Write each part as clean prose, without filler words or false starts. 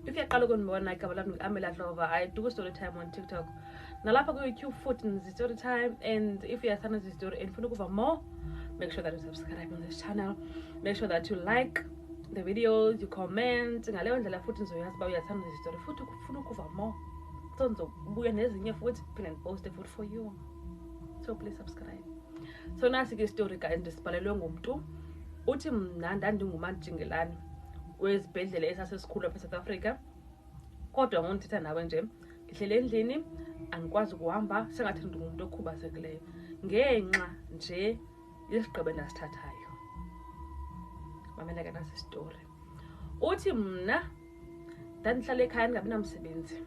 If you're calling on like Amela Lover, I do story time on TikTok. Nalapa go YouTube foot in the story time, and if you are starting this story and for more, make sure that you subscribe on this channel. Make sure that you like the videos, you comment. Ngaleyo ndlela futhi nizoyazi ba uyathanda this story futhi ufuna ukuva more. So ngizobuya nezinye futhi and post the food for you. So please subscribe. So nasi ke story ka ndisibhalelwe ngumuntu uthi mna ndandingumantshingelane wezibhedlela esasesikhulu lapha eSouth Africa. Kodwa ngondithetha nawe nje ngihlele endlini angikwazi ukuhamba sengathi ndingumuntu okhubazekileyo ngenxa nje yesigqebe ndasithathayo. Mamela ke nasi story. Uthi mna ndandihlala ekhaya ndingabi namsebenzi.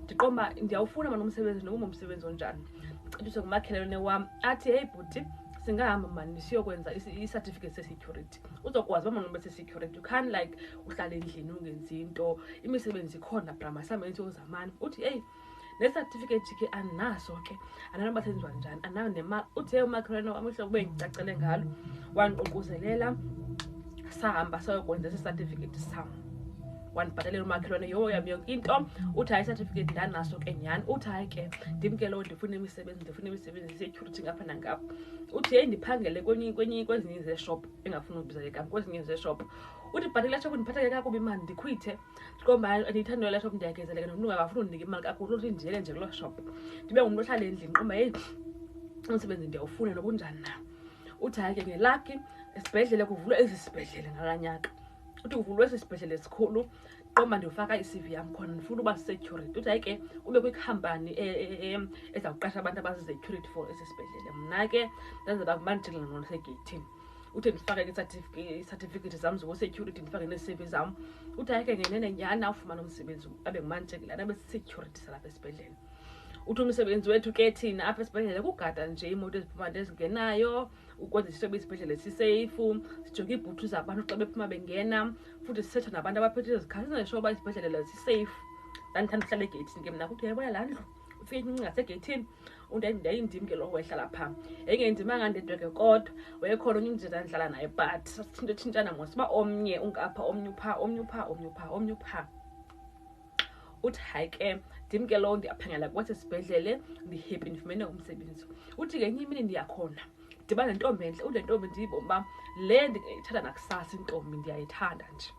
Ndiqomba ndiyawufuna mana umsebenzi noma umsebenzi onjani. Ngicithiswe ngumakhelwane wami athi hey bhuti singahamba mani siyokwenza i-certificate se-security. Uzokwazi uma noma se-security you can't like uhlala endlini ungenzi into imisebenzi ikhona brama samenze ozamani. Uthi hey le-certificate ke anaso ke ananoma senziwa njani anayo nemali. Uthi hey umakhelwane wami mhla kube ngicacele ngalo wangiqoquzelela sahamba sayokwenza ese-certificate sami. Wanibhatalela umakhelwane yami yonke into. Uthi hayi certificate ndanaso ke nyani. Uthi hayi ke ndimkelo ndifuna imisebenzi security ngapha nangapha. Uthi hey ndiphangele kwezinye ze-shop engafuna ukubiza igama kwezinye ze-shop. Uthi bhatela shop ndiphatha kakubi imali ndikhwithe ndiqomba andiyithanda le shop ndiyagezeleka nomuntu akafuna undinika imali kakhulu uthi ndiyele nje kulo shop ndibe ngumuntu ohlala endlini qomba hey umsebenzi ndiyawufuna nobunjani na. Uthi hayi ke ngelaki esibhedlela kuvulwa ezisibhedlela ngalanyaka. Uthi kuvulwe esibhedlela esikhulu qomba ndiyofaka i-CV yami khona ndifuna uba security. Uthi hayi ke kube kwikhampani ezawuqasha abantu abazi-security for esibhedlela. Mna ke ndandizoba ngumantshingelane ngoSegeyithini. Uthi ndifake i-certificate zami zoku-security ndifake ne-CV zami. Uthi hayi ke ngenene nyani awufumana umsebenzi abe ngumantshingelane abe-security salapha esibhedlela. Uthi umsebenzi wethu ke thina apha esibhedlela kugada nje imoto eziphumayo ezingenayo ukwenza isebe isibhedlela sisafe sijonge iibhuthu zabantu xa bephuma bengena futhi sisetha nabantu abaphethe izikhali sinesho uba isibhedlela sisafe. Ndandithanda uhlala egeyithini ke mna kuthi yayibona laa ndlu ufike incinci ngasegeyithini ndayindim ke lo wehlala phaa yayingendimanga ndedwa ke kodwa wayekhona onye umntu ndandidlala naye but sasitshintshana mos uba omnye ungapha omnye uphaa. Uthi hayi ke ndim ke lo ndiyaphangela kwesi sibhedlele ndihappy ndifumene umsebenzi. Uthi ngenye imini ndiyakhona ndibana nentombi entle. Ule ntombi ndiyibona uba le ndingayithanda nakusasa intombi ndiyayithanda nje.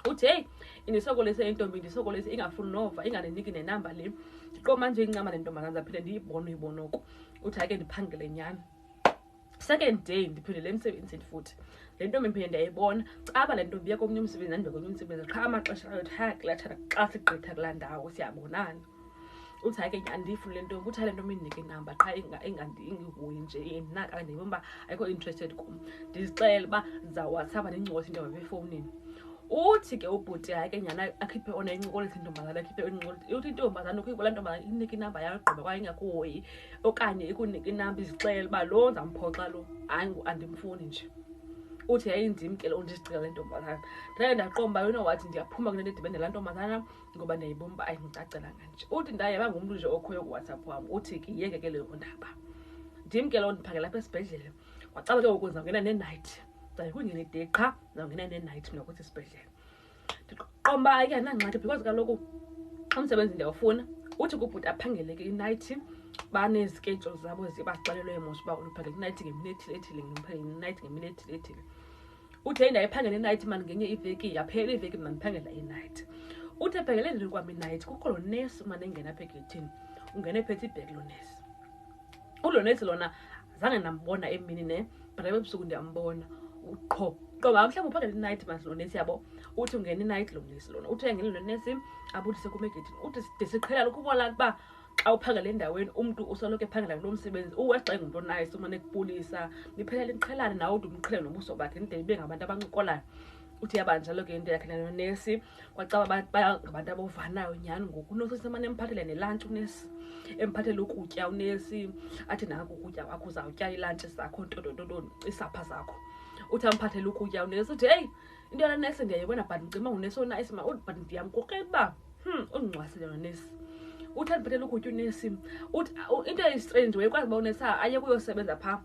Uthi hey indisokolise intombi ndisokolise ingafuni nova ingandeniki nenamba le ndiqoma nje incama le ntombazana zaphinde ndiyibone uyibonoko. Uthi hayi ke ndiphangele nyani. Second day ndiphindele emsebenzini futhi le ntombi ndiphinde ndiyayibona caba le ntombi yakomnye umsebenzi nandibe komnye umsebenzi qha amaxesha ayo thaya kulathana xa sigqitha kulaa ndawo siyabonana. Uthi hayi ke andiyifuni le ntombi. Uthi hayi le ntombi indinike inamba qha ingihoyi nje ndinaka ndibona uba ayikho interested kum ndizixelela uba ndizawuwhatsappa ndincokose into yabe efowunini. Uthi ke ubhuti hayi ke nyana akhiphe ona incokolisa intombazana akhiphe incokolisa. Uthi intombazana ukuyibona intombazana inike inamba yayo gqiba kwaye ingakuhoyi okanye ikunike inamba izixelela uba lo nzamphoxa lo hayi andimfuni nje. Uthi hayi ndim ke lo ndizicela le ntombazana ndaye ndaqomba yona wathi ndiyaphuma kule nto edibene laa ntombazana ngoba ndiyayibona uba ayindicacelanga nje. Uthi ndayeba ngumntu nje okhoyo kuWhatsApp wam. Uthi ke yeke ke leyo ndaba ndim ke lo ndiphangela apha esibhedlele kwacaba ke ngoku ndizawungena ne-night kungena ide qha ndizawungena ne-night mna kwesi sibhedlele. Ndiqomba hayi ke andinangxaki because kaloku umsebenzi ndiyawufuna. Uthi kubhuti aphangele ke i-night banezikhedule zabo basixelelwe mos uba uphangela i-night ngemini ethile ngiphangela i-night ngemini ethile. Uthi ndayiphangela i-night mani ngenye iveki yaphela iveki mna ndiphangela i-night. Uthi ephangele endlini kwam i-night kukho lo nesi mane engena apha egeyithini ungena ephethe ibheki lo nesi. Ulo nesi lona zange ndambona emini ne but ebusuku ndiyambona qho qoba mhlawumbi uphangela i-night manje lo nesi yabo. Uthi ungena i-night lo nesi lona. Uthi engena lo nesi abudise kum egeyithini. Uthi ndisiqhela ukubona ukuba xa uphangela endaweni umuntu usoloko ephangela kulo msebenzi uwexa ngumuntu onayice umane kupulisa niphelele niqhelane nawe ude umqhele nobuso bakhe nide nibe ngabantu abancokolayo. Uthi yabanjalo ke into yakhe nonesi kwacaba ngabantu abovanayo nyani ngoku unosisi emane emphathele nelunch unesi emphathele ukutya unesi athi nanku ukutya kwakho uzawutya ilunch zakho ntontoni isapha zakho. Uthi amphathele ukutya unesi uthi hey into yala nesi ndiyayibona but ngicima unesi onayisi ma but ndiyamkokela uba ungcwasile nonesi. Uthi andiphathele ukutya unesi uthi into eyistrange wayekwazi uba unesi aye kuyosebenza phaa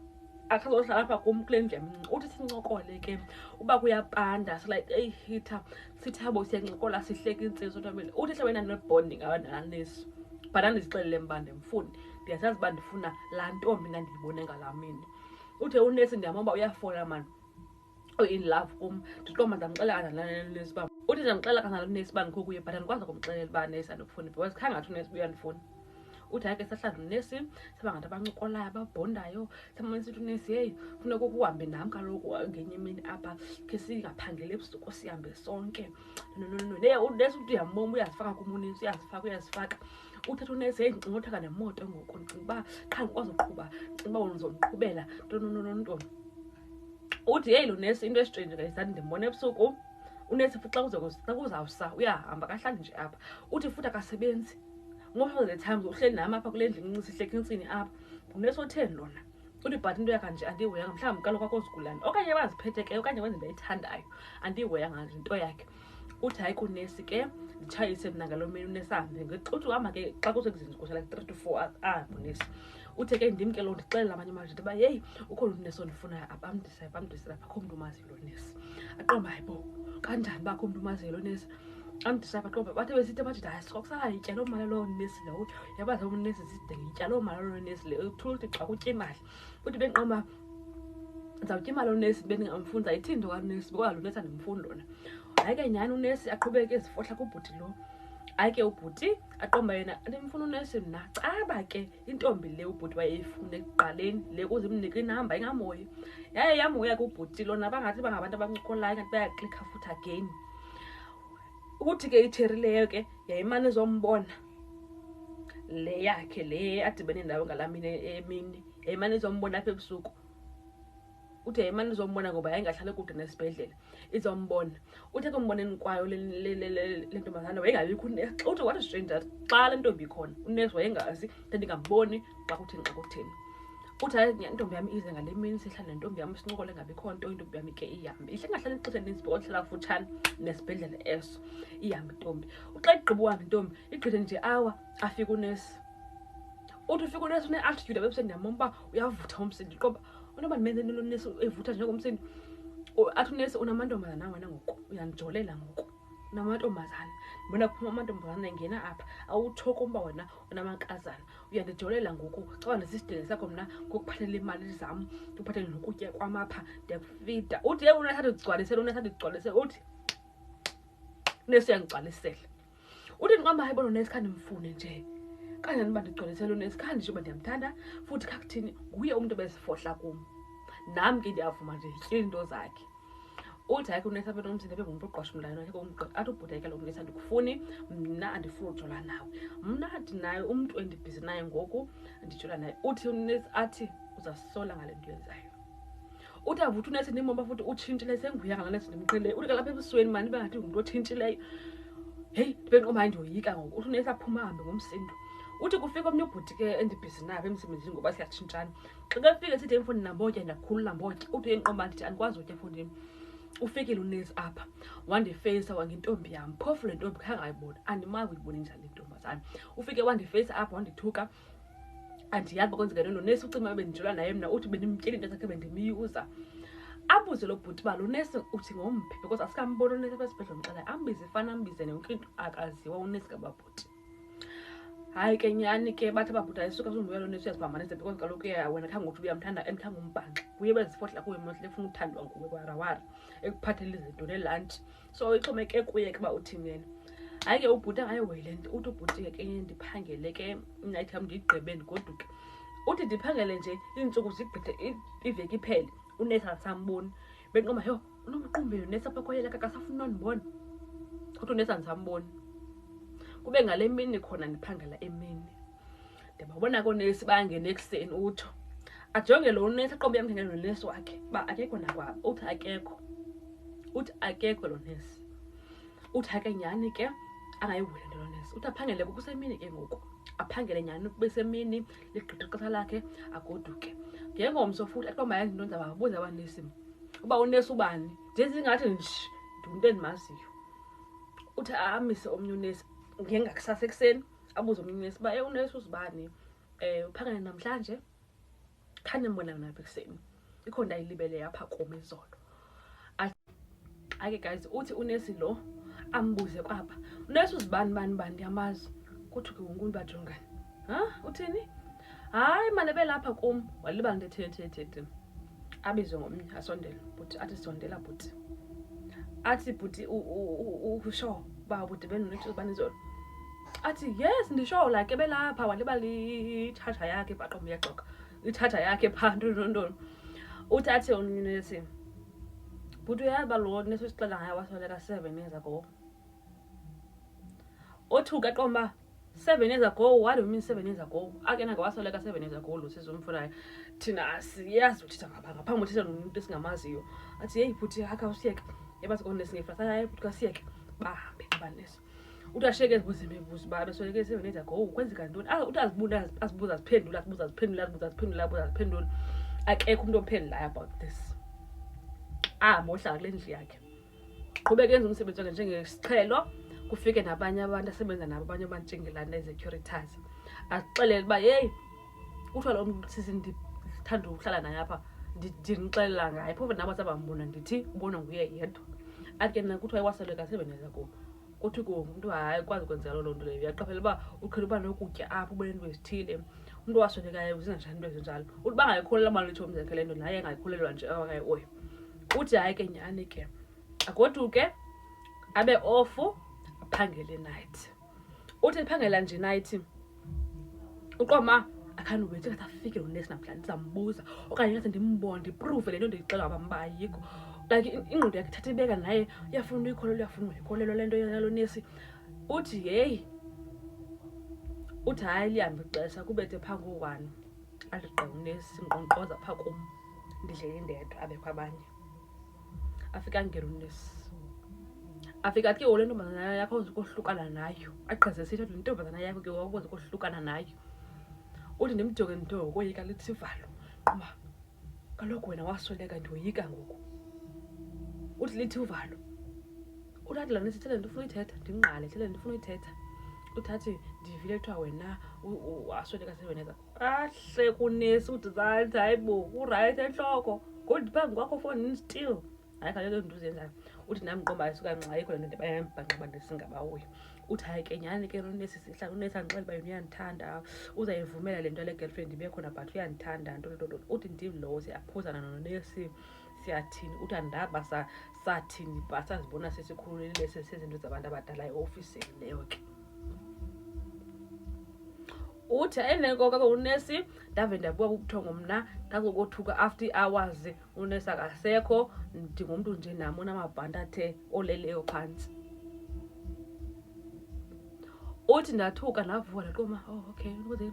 akazohlala lapha kum kule ndlu yamncinci. Uthi sincokole ke uba kuyapanda like eyihitha sithi yabo siyancokola sihleka intsizwa ntombi. Uthi hle wena ne-bonding abananesi but andizixelele mba ndimfuni ndiyazazi uba ndifuna laa ntombi ndandiyibone ngalaa mini. Uthe unesi ndiyambona uba uyafona mani in love kum ndiqomba ndamxelela kananesi uba uthi ndamxelela kananesi uba ndikho kuye but andikwazi ukumxelela uba nesi andikufuni because khange ngathi unesi uyandifuna. Uthi hayi ke sahlala nonesi saba ngabantu abancokolayo ababhondayo samane sithi unesi hey funeka ukuhambe nam kaloku ngenye imini apha ke singaphangeli ebusuku sihambe sonke unesi uthi uyambona uyazifaka kumunisi uyazifaka. Uthetha unesi hey ndicinga utheka nemoto ngoku ndicinga uba qha ndikwazi uqhuba ndicinga uba uzomqhubela ntonto. Uthi hey lo nesi into estrange guys ndimbona ebusuku unesi futhi xa kuzawusa uyahamba kahlali nje apha. Uthi futhi akasebenzi most of the times uhleli nami apha kule ndlu incinci sihleka intsini apha unesi otheni lona. Uthi but into yakhe nje andiyihoyanga mhlawumbi kaloku akozigulane okanye baziphethe ke okanye wenza into ayithandayo andiyihoyanga nje into yakhe. Uthi hayi kunesi ke nditshayise mna ngalo mini unesi ahambe uthi uhamba ke xa kusekuzini kusha like 3 to 4 ahambe unesi. Uthi ke ndim ke lo ndixelela amanye amadoda uba yeyi ukhona unesi ondifunayo abamdise lapha akho mntu umaziyo lo nesi. Aqomba hayibo kanjani uba akho mntu umaziyo lo nesi amdise apha aqomba bathe besithi bathi hayi sokusala yitya loo mali loo nesi lo yabazi unesi sidinga yitya loo mali loo nesi le uthula uthi xa kutya imali. Uthi bendiqomba ndizawutya imali onesi bendingamfuni ayithini into kanesi because lo nesi andimfuni lona. Hayi ke nyhani unesi aqhubeke ezifohla kubhuti lo. Hayi ke ubhuti aqomba yena andimfuna unesi mna caba ke intombi le ubhuti wayeyifuna ekuqaleni le kuzimnika inamba ingamoya yaye yamoya ke ubhuti lona bangathi bangabantu abancokolayo kanti bayaklikha futhi again. Ukuthi ke itheri leyo ke yayimane zombona le yakhe le adibene ndawo ngalamini emini yayimane zombona apha ebusuku. Uthi yayimane zombona ngoba yayingahlale kude nesibhedlela izombona. Uthe kumboneni kwayo le ntombazana wayengabikho unesi. Uthi what is strange that xa le ntombi ikhona unesi wayengazi ndingamboni xa kutheni. Uthi hayi intombi yami ize ngale mini sihlala nentombi yami sincokole ngabikho nto intombi yami ke ihambe ihle ngahlala ixesha elinintsi because hlala kufutshane nesibhedlela eso ihambe intombi. Xa igqiba uhamba intombi igqithe nje awa afika unesi. Uthi ufika unesi une-attitude abebise ndiyambona uba uyavutha umsindi qoba unoba ndimenzeni lo nesi evutha njengomsindi. Athi unesi unamantombazana wena ngoku uyandijolela ngoku unamantombazana ndibona kuphuma amantombazana engena apha awuthoka umba wena unamankazana uyandijolela ngoku xa ndisisidingo sakho mna ngokuphathela imali zam ndikuphathele nokutya kwamapha ndiyakufida. Uthi ye unesi athi uthi unesi uyandigcwalisela. Uthi ndiqamba hayi bona unesi khandimfune nje kanjani uba ndigcwalisela unesi khandisho uba ndiyamthanda futhi khakuthini nguye umntu bezifohla kum nam ke ndiyavuma nje yityile into zakhe. Uthi hayi kunesi apha nomzini abe ngumntu oqwashumlayo athi ubhuti ke lo unesi andikufuni mna andifuni ujola nawe mna ndinayo umntu endibhizi naye ngoku ndijola naye. Uthi unesi athi uzasola ngale nto yenzayo. Uthi avutha unesi ndimbomba futhi utshintshile senguya ngala nesi ndimqhele. Uthi kalapha ebusweni mani ibe ngathi ngumntu otshintshileyo heyi ndibe ndiqomba hayi ndiyoyika ngoku. Uthi unesi aphuma ahambe ngomsindo. Uthi kufika omnye ubhuti ke endibhizi nayo emsebenzini ngoba siyatshintshana xa kefike sithi emfundini nambotya ndiyakhulula mbotya. Uthi endiqomba ndithi andikwazi utya efundini. Ufikile unesi apha wandifeyisa wangentombi yam phofu le ntombi khange ayibona andimazi uyibone njani le ntombazana. Ufike wandifeyisa apha wandithuka andiyazi bakwenzeka ntoni. Lo nesi ucima bendijola naye mna uthi bendimtyela into zakhe bendimyuza. Abuze lo bhuti uba lo nesi uthi ngomphi because asikamboni unesi apha esibhedlela umxela ambize ifana ambize yonke into akaziwa unesi kababhuti. Hayi ke nyani ke bathi ababhuti ayisuka sunduya lo nesi uyazibambanisa because kaloku wena khange uthi uyamthanda and khange umbhanqa kuye bezifohla kuwe mhle efuna uthandwa nguwe kwarawara ekuphathela izinto nelantshi so ixhomeke kuye ke uba uthini yena. Hayi ke ubhuti angayihoyi le nto. Uthi ubhuti ke ndiphangele ke inayithi yam ndiyigqibe ndigoduke. Uthi ndiphangele nje iintsuku zigqithe iveki iphele unesi andisamboni. Bendiqomba yho unomqumbi unesi apha kwaye akasafuni nondibona. Uthi unesi andisamboni. Kube ngale mini khona ndiphangela emini ndiyababona koonesi bangena ekuseni utsho ajonge lo nesi aqombe yamthengela nonesi wakhe uba akekho nakwabo. Uthi akekho. Uthi akekho lo nesi. Uthi ake nyhani ke angayihoyi nto lo nesi. Uthi aphangele kusemini ke ngoku aphangele nyhani kube semini ligqitha ixesha lakhe agoduke. Ngengomso futhi aqomba yazi into ndizababuza abanesi uba unesi ubani njengathi nje ndumntu endimaziyo. Uthi amise omnye unesi ngengakusasa ekuseni abuze omnye unesi uba unesi uzibani uphangele namhlanje khandimbona napha ekuseni. ikhona ayilibele apha kum izolo. Ake guys, uthi unesi lo ambuze kwapha, unesi uzibani ndiyamazi. Kuthi ke wonke umuntu bajongana, uthini? Hayi mane belapha kum, walibala into ethethethete. Abizwe ngomnye asondela, but athi sondela but athi but usho ba but benonethi ubani izolo. Athi yes ndisho like belapha, walibala ithatha yakhe baqo uyaxoka ithatha yakhe phantu ntoni. Uthi athi unesi but uyaba lo nesixela ngayo wasoleka 7 years ago. Othuka qomba 7 years ago. What do you mean 7 years ago? Akena ngawasoleka 7 years ago lo sizomfuna thina siyazi uthetha ngaphambi uthetha nomuntu esingamaziyo. Athi hey but aka usiyeke yabazi kone singefasa hayi but kasiyeke bahambe abaneso. Uthi asheke ezibuza imibuzo ba besoleke 7 years ago kwenzeka ntoni. Uthi azibuza aziphendula akekho umuntu omphendula about this. Mohlala kule ndlu yakhe qhubeka enza umsebenzi wakhe njengesiqhelo. Kufike nabanye abantu asebenza nabo abanye abantshingelana ezecuritas axelele uba hey kuthiwa lo muntu sisi ndithanda ukuhlala naye apha ndinixelela ngaye phofu nabo sabambona ndithi ubona nguye yedwa. Athi ke kuthiwa iwasoleka 7 years ago. Kuthi ke umuntu hayi kwazi ukwenzela loo nto leyo. Uyaqaphela uba uqhela uba nokutya apho ubone into ezithile. Umuntu wasolekayo uzenza njani into ezinjalo. Uthi bangayikholelwa amalutho omzekho le nto naye engayikholelwa nje okanye oy. Uthi hayi ke nyani ke agoduke abe ofu phangele night. Uthi phangela nje night uqoma akhani ubethi afike unesi namhlanje ndizambuza okanye ngathi ndimbone ndiprove le nto ndiyixela abamba ayikho. Like ingqondo yakhe thatha ibeka naye uyafuna uyikholelwa uyafuna uyikholelwa le nto yalo nesi. Uthi hey uthi hayi lihambe ixesha kubethe pha ngo-1 aliqe unesi ngqonqoza pha kum ndidlele ndedwa abekho abanye. Afika ngero unesi afika ke ole ntombazana yakho uzokohlukana nayo aqhaze sithi le ntombazana yakho ke wakuze kohlukana nayo. Uthi ndimjonge nto koyika lithi valo qoma kaloku wena wasoleka ndoyika ngoku. Uthi lithi uvalo uthi la nesithele ndifuna uyithetha ndinqale thele ndifuna uyithetha. Uthathi ndivile kuthiwa wena wasoleka 7 years ago. Ahle kunesi uthi zathi hayibo uright enhloko gold phambi kwakho phone still. Hayi kaloku into uzenzayo. Uthi nami qomba ayisuka nxa ayikho le nto bayambhanqa ndesingabahoyi. Uthi hayi ke nyani ke unesi sihlala unesi anxele uba uyandithanda uzayivumela le nto le girlfriend ibe khona but uyandithanda nto. Uthi ndim lo siyaphuzana nonesi siyathini. Uthi andaba sathini but sazibona sesikhululile sezinto zabantu abadala eofisini leyo ke. Uthi enenkoka unesi ndave ndabuka ubuthongo mna ndazokothuka after hours unesi akasekho ndingumuntu nje nami onamabhanti athe oleleyo phantsi. Uthi ndathuka ndavuka ndaqoma okay ukuze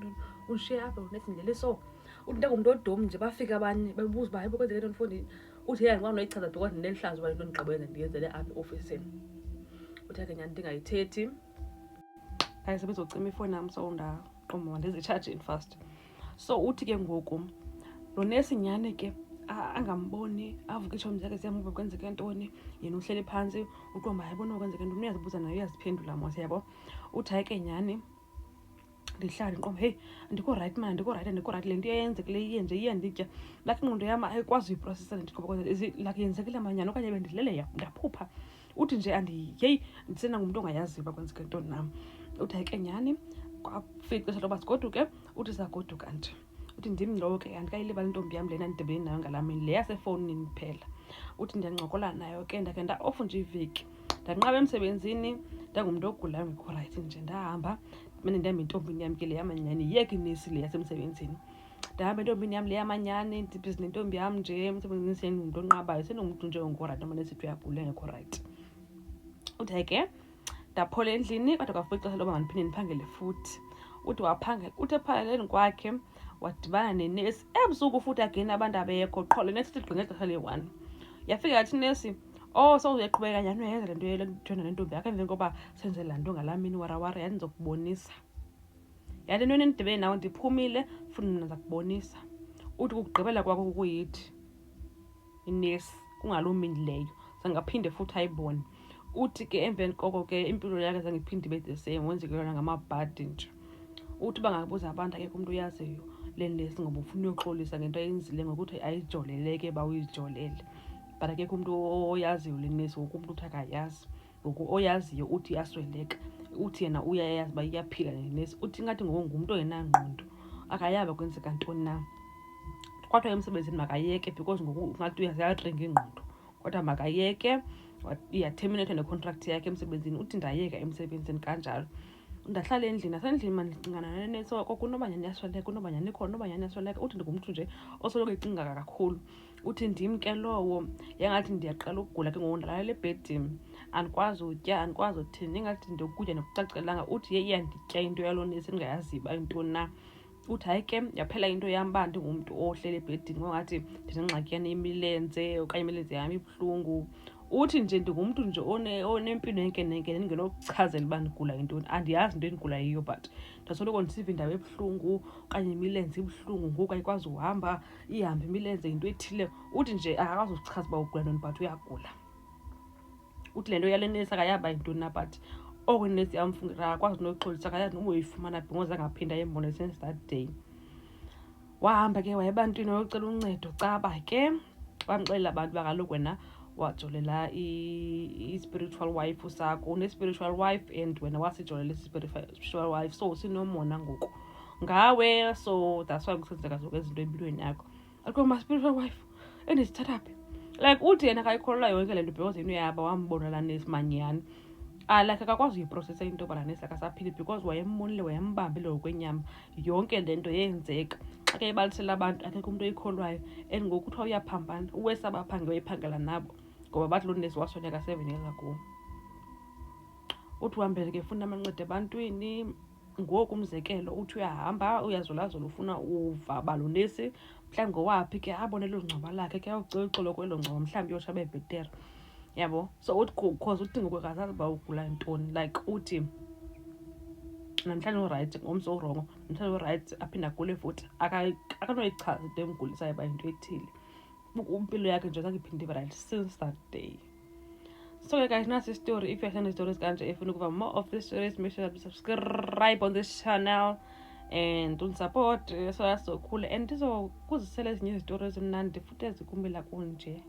unshiye apha unesi ndlele so. Uthi ndangumuntu odom nje bafika abanye bebuza uba hayibo kwenzeke into mfundini. Uthi yena ngwana noyichaza because ndinelihlazo uba into ndigqibenze ndiyenzele apha eofisini. Uthi ake nyani ndingayithethi ayisebenza ucima ifoni yami so qoma ndizicharge fast. So uthi ke ngoku lo nesi nyane ke angamboni avuke isho mzake siyamuva kwenzeke ntoni yena uhleli phansi uqomba hayibona kwenzeke ntoni uyazibuza nayo uyaziphendula mose yabo. Uthi hayi ke nyani ndihlala nqomba hey ndiko right man ndiko right le nto yenzekile iyenze iyanditya like ingqondo yami ayikwazi uyiprocessa nto ngoba like yenzekile amanyana okanye bendidlele ndaphupha. Uthi nje hey ndisena ngumuntu ongayaziba kwenzeke ntoni nami. Uthi hayi ke nyani kwafika ixesha loba sigoduke. Uthi sagoduka nje uthi ndim lo ke andikayilibala intombi yami lena ndidibene nayo ngalamini le yasefowunini phela. Uthi ndiyancokola nayo ke ndakhe nda-off nje iveki ndanqaba emsebenzini ndangumuntu ogulayo ngekho right nje ndahamba mane ndihamba intombini yami ke le yamanyani yeke inesi le yasemsebenzini. Ndahamba intombini yami le yamanyani ndibhizi nentombi yami nje emsebenzini sengumuntu onqabayo senomuntu nje ongoright amane sithi uyagula ngekho right. Uthi hayi ke ndaphola endlini kodwa kwafika ixesha loba mandiphinde ndiphangele futhi. Uthi waphangela uthi ephangeleni kwakhe wadibana nenesi ebusuku futhi again abantu abekho qho le nesi igqinga ixesha le-1. Yafika yathi nesi sowuyeqhubeka nyani uyenza le nto yelethona nentombi yakho emveni koba senze laa nto ngalaa mini warawara yathi ndizokubonisa yathi ntoni endidibene nawe ndiphumile futhi ndiza kubonisa. Uthi kukugqibela kwakho kukuyithi inesi kungaloo mini leyo zangaphinde futhi ayibone. Uthi ke emveni koko ke impilo yakhe zangiphinde ibe the same wenzeke yona ngamabhadi nje. Uthi bangabuza abantu akekho umuntu uyaziyo le nesi ngoba ufuna uyoxolisa ngento ayenzile ngokuthi ayijoleleke uyijolele. But akekho umuntu oyaziyo le nesi, ngoku umuntu uthi akayazi. Ngoku oyaziyo uthi iyasweleka, uthi yena uyayazi uba iyaphila le nesi, uthi ngathi ngoku ngumuntu ongenangqondo, akayazi kwenzeka ntoni na. Kodwa emsebenzini makayeke because ngoku ngathi uyaziyatrenga ingqondo, kodwa makayeke. Iyaterminate ne-contract yakhe emsebenzini, uthi ndayeka emsebenzini kanjalo. Ndahlala endlini, asendlini mandicingana nenesi, kunobanyana iyasweleka, kunobanyana ikhona, kunobanyana iyasweleka. Uthi ndingumntu nje osoloko ecinga kakhulu. Uthi ndim ke lowo yangathi ndiyaqala ukugula ke ngoku ndalala ebhedini, andikwazi utya, andikwazi uthini, ingathi ndokutya nokucacelanga. Uthi iyanditya into yaloo nesi ndingayazi uba yintoni na. Uthi hayi ke yaphela into yam uba ndingumntu ohlele ebhedini ngongathi ndinengxakiyana yemilenze okanye imilenze yam ibuhlungu. Uthi nje ndingumntu nje onempilo enkenenkene, ndingenokuchazela uba ndigula yintoni. Andiyazi into endigula yiyo, but ndasoloko ndisiva indawo ebuhlungu okanye imilenze ibuhlungu, ngoku ayikwazi uhamba, ihambe imilenze yinto ethile. Uthi nje akakwazi usichaza uba ugula ntoni but uyagula. Uthi le nto yale nesi akayaba yintoni na, but oku inesi yamfungira akakwazi noxolisa, akayazi noba uyifumana phi ngoku zangaphinda yembona since that day. Wahamba ke waya ebantwini wayocela uncedo, caba ke bamxelela abantu uba kaloku wena wajolela i-spiritual wife sakho, une-spiritual wife and wena wasijolela i-spiritual wife, so sinomona ngoku ngawe, so that's why kusenzeka zonke izinto empilweni yakho. Akho ma-spiritual wife endizithatha phi? Like uthi yena akayikholelwa yonke le nto because into yaba wambona laa nesi manyani. Like akakwazi uyiprocessa into yoba laa nesi akasaphili because wayembonile, wayembambile ngokwenyama, yonke le nto yenzeka. Xa ke ebalisela abantu akekho umuntu oyikholwayo, and ngoku kuthiwa uyaphambana, uwesaba aphange wayiphangela nabo ngoba bathi loo nesi wasweleka 7 years ago. Uthi uhambele ke funda amancedo ebantwini. Ngoku umzekelo uthi uyahamba uyazolazola ufuna uva uba lo nesi mhlawumbi ngowaphi ke, abone elo ngcoba lakhe ke ayocela kwelo ngcoba mhlawumbi yotsho abe bhetere, yabo. So uthi because uthi ngoku akazazi uba ugula ntoni, like uthi namhlanje urayithi ngomso urongo, namhlanje urayithi aphinda agule futhi, akanoyichaza into emgulisayo uba yinto ethile. Impilo yakhe nje zange iphinde ibe right since that day. So guys, nasi story. If you have any stories kanje, if you want more of these stories, make sure that you subscribe on this channel and don't support, so that's so cool. And kuzisela ezinye stories mnandi futhi ezikumila kunje.